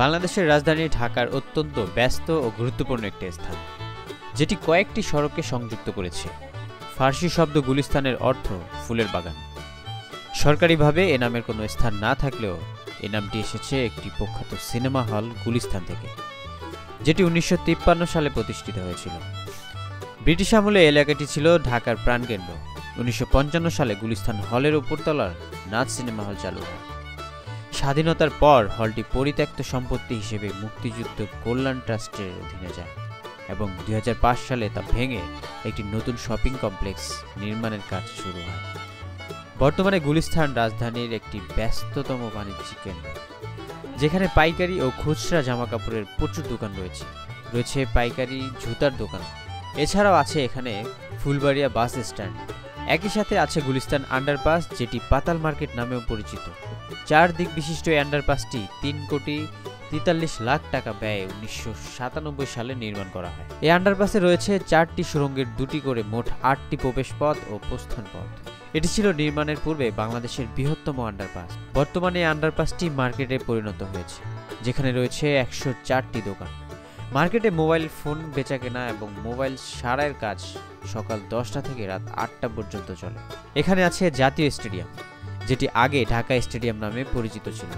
বাংলাদেশের রাজধানী ঢাকার অত্যন্ত ব্যস্ত ও গুরুত্বপূর্ণ একটি স্থান, যেটি কয়েকটি সড়ককে সংযুক্ত করেছে। ফার্সি শব্দ গুলিস্তানের অর্থ ফুলের বাগান। সরকারিভাবে এ নামের কোনো স্থান না থাকলেও এ নামটি এসেছে একটি প্রখ্যাত সিনেমা হল গুলিস্তান থেকে, যেটি 1953 সালে প্রতিষ্ঠিত হয়েছিল। ব্রিটিশ আমলে এলাকাটি ছিল ঢাকার প্রাণকেন্দ্র। 1955 সালে গুলিস্তান হলের উপরতলার নাচ সিনেমা হল চালু হয়। স্বাধীনতার পর হলটি পরিত্যক্ত সম্পত্তি হিসেবে মুক্তিযুদ্ধ কল্যাণ ট্রাস্টের অধীনে যায় এবং 2005 সালে তা ভেঙে একটি নতুন শপিং কমপ্লেক্স নির্মাণের কাজ শুরু হয়। বর্তমানে গুলিস্তান রাজধানীর একটি ব্যস্ততম বাণিজ্যিক কেন্দ্র, যেখানে পাইকারি ও খুচরা জামাকাপড়ের প্রচুর দোকান রয়েছে পাইকারি জুতার দোকান। এছাড়াও আছে এখানে ফুলবাড়িয়া বাস স্ট্যান্ড। একই সাথে আছে গুলিস্তান আন্ডারপাস, যেটি পাতাল মার্কেট নামেও পরিচিত। 4 দিক বিশিষ্ট এই আন্ডারপাসটি 3,43,00,000 টাকা ব্যয়ে 1997 সালে নির্মাণ করা হয়। এই আন্ডারপাসে রয়েছে 4টি সুড়ঙ্গের 2টি করে মোট 8টি প্রবেশ পথ ও প্রস্থান পথ। এটি ছিল নির্মাণের পূর্বে বাংলাদেশের বৃহত্তম আন্ডারপাস। বর্তমানে এই আন্ডারপাসটি মার্কেটে পরিণত হয়েছে, যেখানে রয়েছে 104টি দোকান। মার্কেটে মোবাইল ফোন বেচাকেনা এবং মোবাইল সারাইয়ের কাজ সকাল 10টা থেকে রাত 8টা পর্যন্ত চলে। এখানে আছে জাতীয় স্টেডিয়াম, যেটি আগে ঢাকা স্টেডিয়াম নামে পরিচিত ছিল।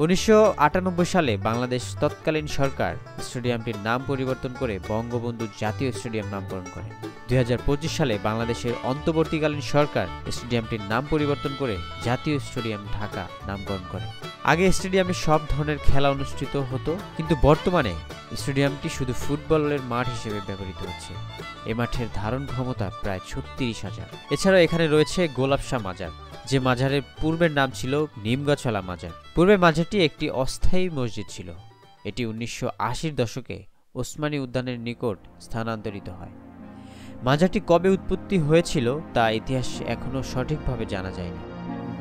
1998 সালে বাংলাদেশ তৎকালীন সরকার স্টেডিয়ামটির নাম পরিবর্তন করে বঙ্গবন্ধু জাতীয় স্টেডিয়াম নামকরণ করে। 2025 সালে বাংলাদেশের অন্তর্বর্তীকালীন সরকার স্টেডিয়ামটির নাম পরিবর্তন করে জাতীয় স্টেডিয়াম ঢাকা নামকরণ করে। আগে স্টেডিয়ামে সব ধরনের খেলা অনুষ্ঠিত হতো, কিন্তু বর্তমানে স্টেডিয়ামটি শুধু ফুটবলের মাঠ হিসেবে ব্যবহৃত হচ্ছে। এ মাঠের ধারণ ক্ষমতা প্রায় 36,000। এছাড়াও এখানে রয়েছে গোলাপ শাহ মাজার, যে মাজারের পূর্বের নাম ছিল নিমগাছওয়ালা মাজার। পূর্বে মাজারটি একটি অস্থায়ী মসজিদ ছিল। এটি 1980-র দশকে ওসমানী উদ্যানের নিকট স্থানান্তরিত হয়। মাজারটি কবে উৎপত্তি হয়েছিল তা ইতিহাস এখনও সঠিকভাবে জানা যায়নি।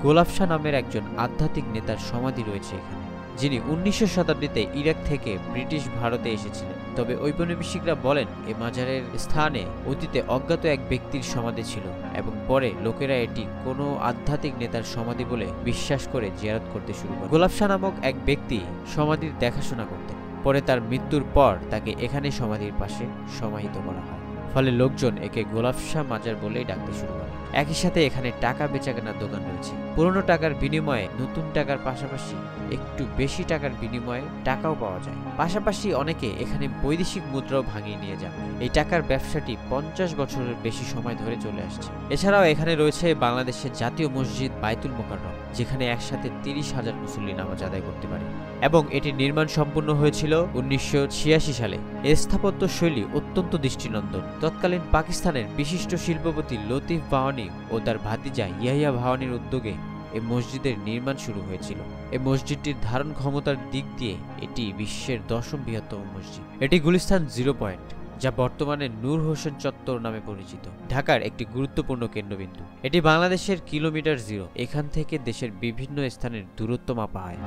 গোলাপ শাহ নামের একজন আধ্যাত্মিক নেতার সমাধি রয়েছে এখানে, যিনি 19 শতাব্দীতে ইরাক থেকে ব্রিটিশ ভারতে এসেছিলেন। তবে ঔপনিবেশিকরা বলেন এ মাজারের স্থানে অতীতে অজ্ঞাত এক ব্যক্তির সমাধি ছিল এবং পরে লোকেরা এটি কোনো আধ্যাত্মিক নেতার সমাধি বলে বিশ্বাস করে জিয়ারত করতে শুরু করে। গোলাপ শাহ নামক এক ব্যক্তি সমাধির দেখাশোনা করতেন। পরে তার মৃত্যুর পর তাকে এখানে সমাধির পাশে সমাহিত করা হয়। ফলে লোকজন একে গোলাপ শাহ মাজার বলেই ডাকতে শুরু করে। একই সাথে এখানে টাকা বেচাকেনার দোকান রয়েছে। পুরনো টাকার বিনিময়ে নতুন টাকার পাশাপাশি একটু বেশি টাকার বিনিময়ে টাকাও পাওয়া যায়। পাশাপাশি অনেকে এখানে বৈদেশিক মুদ্রাও ভাঙিয়ে নিয়ে যান। এই টাকার ব্যবসাটি 50 বছরের বেশি সময় ধরে চলে আসছে। এছাড়াও এখানে রয়েছে বাংলাদেশের জাতীয় মসজিদ বায়তুল মোকাররম, যেখানে একসাথে 30,000 মুসল্লি নামাজ আদায় করতে পারে এবং এটি নির্মাণ সম্পূর্ণ হয়েছিল 1986 সালে। এর স্থাপত্য শৈলী অত্যন্ত দৃষ্টিনন্দন। তৎকালীন পাকিস্তানের বিশিষ্ট শিল্পপতি লতিফ ভাওয়ানি ও তার ভাতিজা ইয়াহিয়া ভাওয়ানির উদ্যোগে এই মসজিদের নির্মাণ শুরু হয়েছিল। এই মসজিদটির ধারণ ক্ষমতার দিক দিয়ে এটি বিশ্বের 10ম বৃহত্তম মসজিদ। এটি গুলিস্তান 0 পয়েন্ট, যা বর্তমানে নূর হোসেন চত্বর নামে পরিচিত, ঢাকার একটি গুরুত্বপূর্ণ কেন্দ্রবিন্দু। এটি বাংলাদেশের কিলোমিটার 0। এখান থেকে দেশের বিভিন্ন স্থানের দূরত্ব মাপা হয়।